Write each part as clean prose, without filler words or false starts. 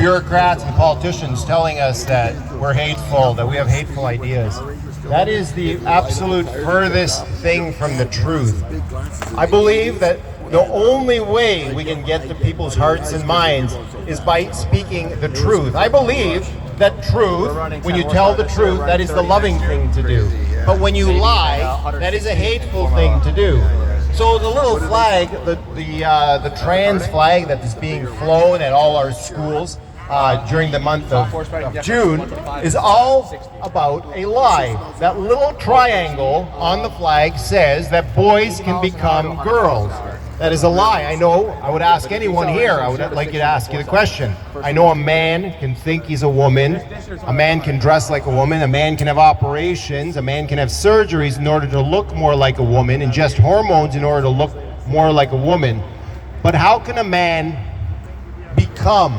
bureaucrats and politicians telling us that we're hateful, that we have hateful ideas. That is the absolute furthest thing from the truth. I believe that the only way we can get to people's hearts and minds is by speaking the truth. I believe that truth, when you tell the truth, that is the loving thing to do. But when you lie, that is a hateful thing to do. So the little flag, the trans flag that is being flown at all our schools during the month of June is all about a lie. That little triangle on the flag says that boys can become girls. That is a lie. I know, I would ask anyone here, I would like you to ask you the question. I know a man can think he's a woman, a man can dress like a woman, a man can have operations, a man can have surgeries in order to look more like a woman, ingest hormones in order to look more like a woman. But how can a man become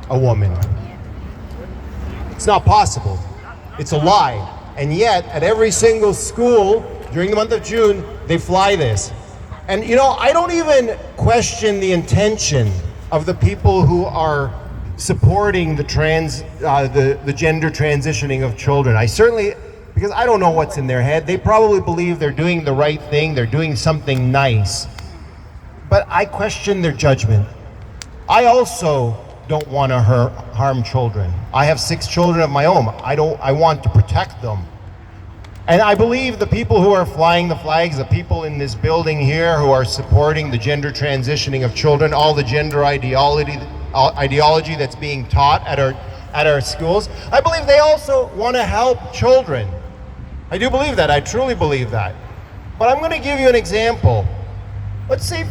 a woman? It's not possible. It's a lie. And yet, at every single school during the month of June, they fly this. And you know, I don't even question the intention of the people who are supporting the gender transitioning of children. I certainly, because I don't know what's in their head, they probably believe they're doing the right thing, they're doing something nice. But I question their judgment. I also don't want to harm children. I have 6 children of my own. I want to protect them. And I believe the people who are flying the flags, the people in this building here who are supporting the gender transitioning of children, all the gender ideology that's being taught at our schools, I believe they also want to help children. I do believe that. I truly believe that. But I'm going to give you an example. Let's say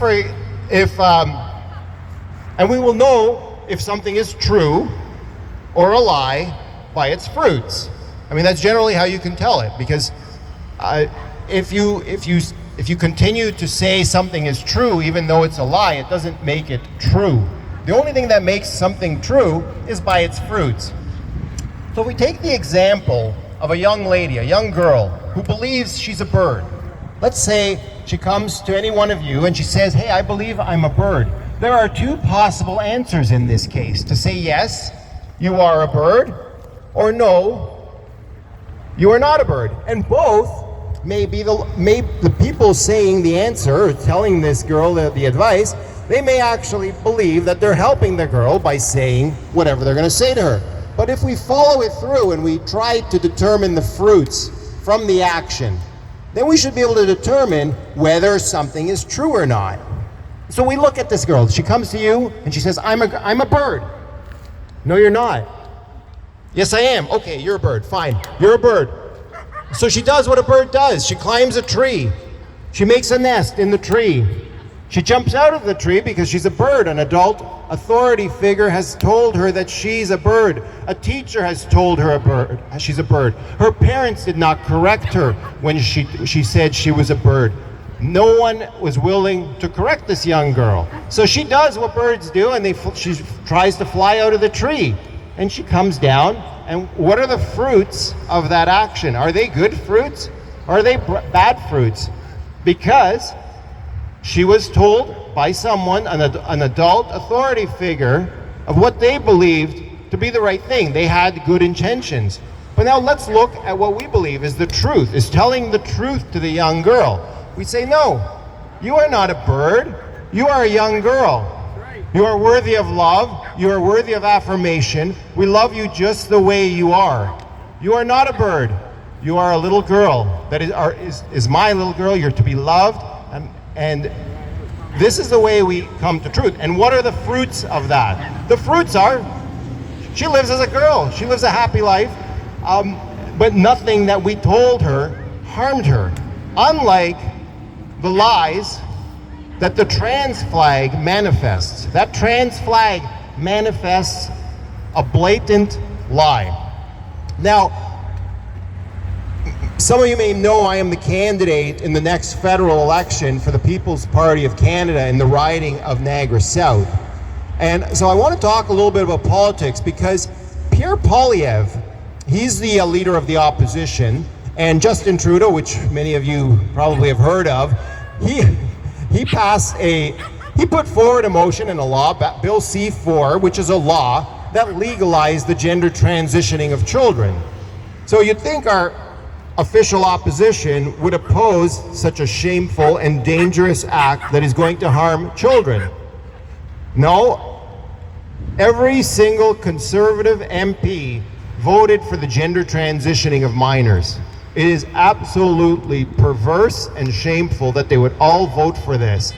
and we will know if something is true or a lie by its fruits. I mean, that's generally how you can tell it, because if you continue to say something is true even though it's a lie, it doesn't make it true. The only thing that makes something true is by its fruits. So if we take the example of a young lady, a young girl who believes she's a bird. Let's say she comes to any one of you and she says, "Hey, I believe I'm a bird." There are 2 possible answers in this case: to say yes, you are a bird, or no, you are not a bird. And both may the people saying the answer, or telling this girl the advice, they may actually believe that they're helping the girl by saying whatever they're going to say to her. But if we follow it through and we try to determine the fruits from the action, then we should be able to determine whether something is true or not. So we look at this girl. She comes to you and she says, I'm a bird. No, you're not. Yes, I am. Okay, you're a bird. Fine. You're a bird. So she does what a bird does. She climbs a tree. She makes a nest in the tree. She jumps out of the tree because she's a bird. An adult authority figure has told her that she's a bird. A teacher has told her she's a bird. Her parents did not correct her when she said she was a bird. No one was willing to correct this young girl. So she does what birds do, and she tries to fly out of the tree. And she comes down, and what are the fruits of that action? Are they good fruits, or are they bad fruits? Because she was told by someone, an adult authority figure, of what they believed to be the right thing. They had good intentions. But now let's look at what we believe is the truth, is telling the truth to the young girl. We say, no, you are not a bird, you are a young girl. You are worthy of love. You are worthy of affirmation. We love you just the way you are. You are not a bird. You are a little girl. That is my little girl. You're to be loved. And this is the way we come to truth. And what are the fruits of that? The fruits are, she lives as a girl. She lives a happy life. But nothing that we told her harmed her. Unlike the lies that the trans flag manifests. That trans flag manifests a blatant lie. Now, some of you may know I am the candidate in the next federal election for the People's Party of Canada in the riding of Niagara South. And so I want to talk a little bit about politics, because Pierre Poilievre, he's the leader of the opposition, and Justin Trudeau, which many of you probably have heard of, he put forward a motion and a law, Bill C-4, which is a law that legalized the gender transitioning of children. So you'd think our official opposition would oppose such a shameful and dangerous act that is going to harm children. No, every single Conservative MP voted for the gender transitioning of minors. It is absolutely perverse and shameful that they would all vote for this.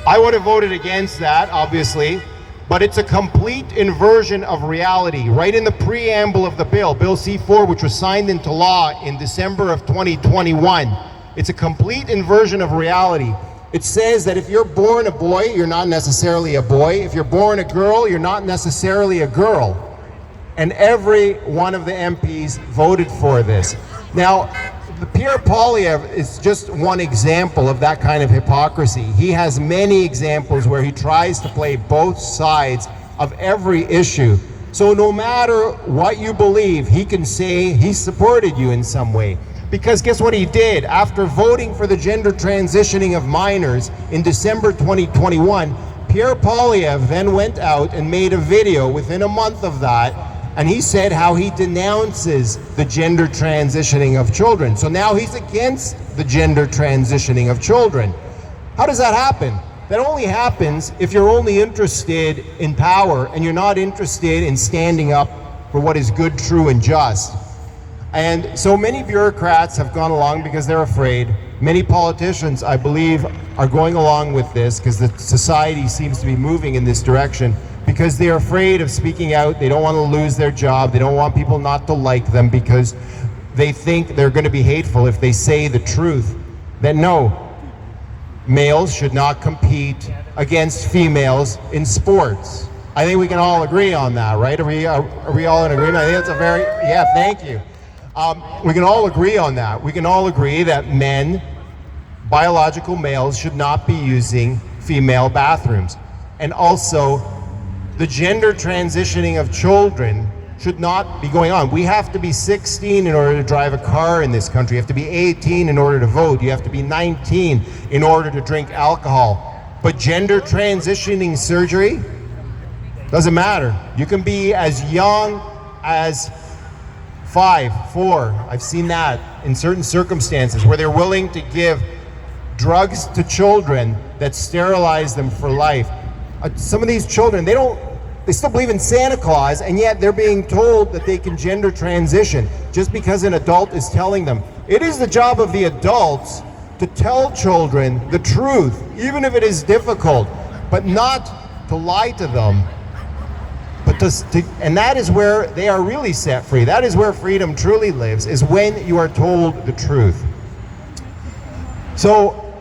I would have voted against that, obviously, but it's a complete inversion of reality. Right in the preamble of the bill, Bill C-4, which was signed into law in December of 2021, it's a complete inversion of reality. It says that if you're born a boy, you're not necessarily a boy. If you're born a girl, you're not necessarily a girl. And every one of the MPs voted for this. Now, Pierre Poilievre is just one example of that kind of hypocrisy. He has many examples where he tries to play both sides of every issue. So no matter what you believe, he can say he supported you in some way. Because guess what he did? After voting for the gender transitioning of minors in December 2021, Pierre Poilievre then went out and made a video within a month of that, and he said how he denounces the gender transitioning of children. So now he's against the gender transitioning of children. How does that happen? That only happens if you're only interested in power and you're not interested in standing up for what is good, true, and just. And so many bureaucrats have gone along because they're afraid. Many politicians, I believe, are going along with this because the society seems to be moving in this direction, because they're afraid of speaking out. They don't want to lose their job. They don't want people not to like them because they think they're going to be hateful if they say the truth. That no, males should not compete against females in sports. I think we can all agree on that, right? Are we all in agreement? I think that's a very, yeah, thank you. We can all agree on that. We can all agree that men, biological males, should not be using female bathrooms. And also, the gender transitioning of children should not be going on. We have to be 16 in order to drive a car in this country. You have to be 18 in order to vote. You have to be 19 in order to drink alcohol. But gender transitioning surgery doesn't matter. You can be as young as 5, 4. I've seen that in certain circumstances where they're willing to give drugs to children that sterilize them for life. Some of these children, they still believe in Santa Claus, and yet they're being told that they can gender transition just because an adult is telling them. It is the job of the adults to tell children the truth, even if it is difficult, but not to lie to them. But and that is where they are really set free. That is where freedom truly lives, is when you are told the truth. So,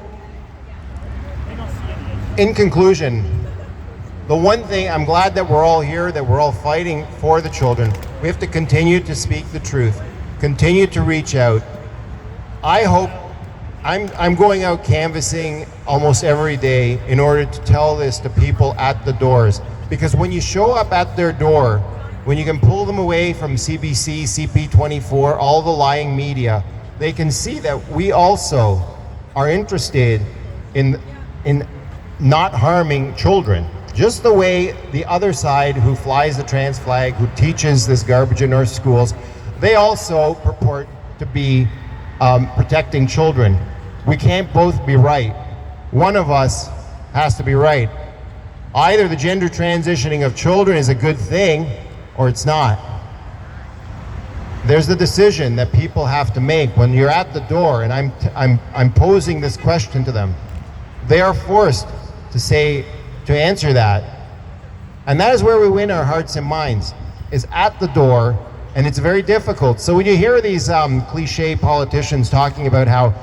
in conclusion, the one thing, I'm glad that we're all here, that we're all fighting for the children. We have to continue to speak the truth, continue to reach out. I hope, I'm going out canvassing almost every day in order to tell this to people at the doors. Because when you show up at their door, when you can pull them away from CBC, CP24, all the lying media, they can see that we also are interested in not harming children. Just the way the other side, who flies the trans flag, who teaches this garbage in our schools, they also purport to be protecting children. We can't both be right. One of us has to be right. Either the gender transitioning of children is a good thing, or it's not. There's the decision that people have to make when you're at the door, and I'm posing this question to them. They are forced to answer that. And that is where we win our hearts and minds, is at the door, and it's very difficult. So when you hear these cliche politicians talking about how,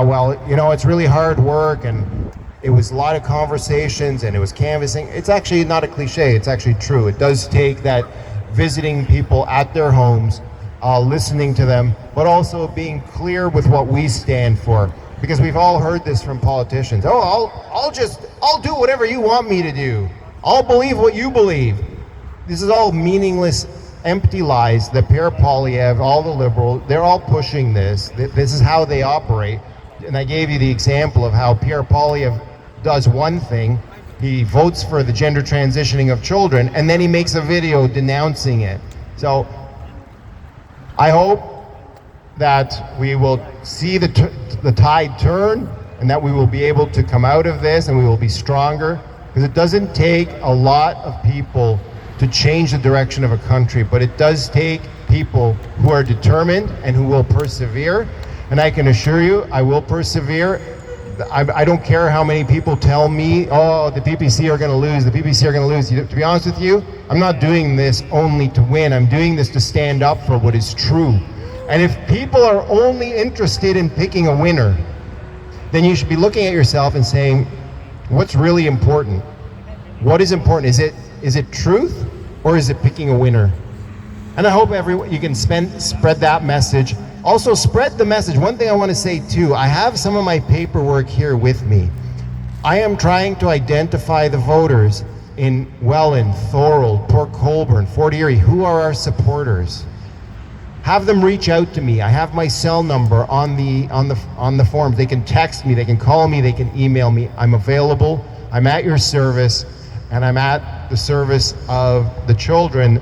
well, you know, it's really hard work, and it was a lot of conversations, and it was canvassing, it's actually not a cliche, it's actually true. It does take that visiting people at their homes, listening to them, but also being clear with what we stand for. Because we've all heard this from politicians. Oh, I'll do whatever you want me to do. I'll believe what you believe. This is all meaningless, empty lies that Pierre Poilievre, all the Liberals, they're all pushing this. This is how they operate. And I gave you the example of how Pierre Poilievre does one thing, he votes for the gender transitioning of children, and then he makes a video denouncing it. So I hope that we will see the tide turn, and that we will be able to come out of this, and we will be stronger, because it doesn't take a lot of people to change the direction of a country, but it does take people who are determined and who will persevere. And I can assure you, I will persevere. I don't care how many people tell me, oh, the PPC are going to lose, the PPC are going to lose. To be honest with you, I'm not doing this only to win. I'm doing this to stand up for what is true. And if people are only interested in picking a winner, then you should be looking at yourself and saying, what's really important? What is important? Is it truth, or is it picking a winner? And I hope you can spread that message. Also, spread the message. One thing I want to say too, I have some of my paperwork here with me. I am trying to identify the voters in Welland, Thorold, Port Colborne, Fort Erie, who are our supporters. Have them reach out to me. I have my cell number on the forms. They can text me, they can call me, they can email me. I'm available. I'm at your service, and I'm at the service of the children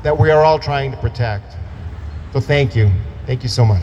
that we are all trying to protect. So thank you. Thank you so much.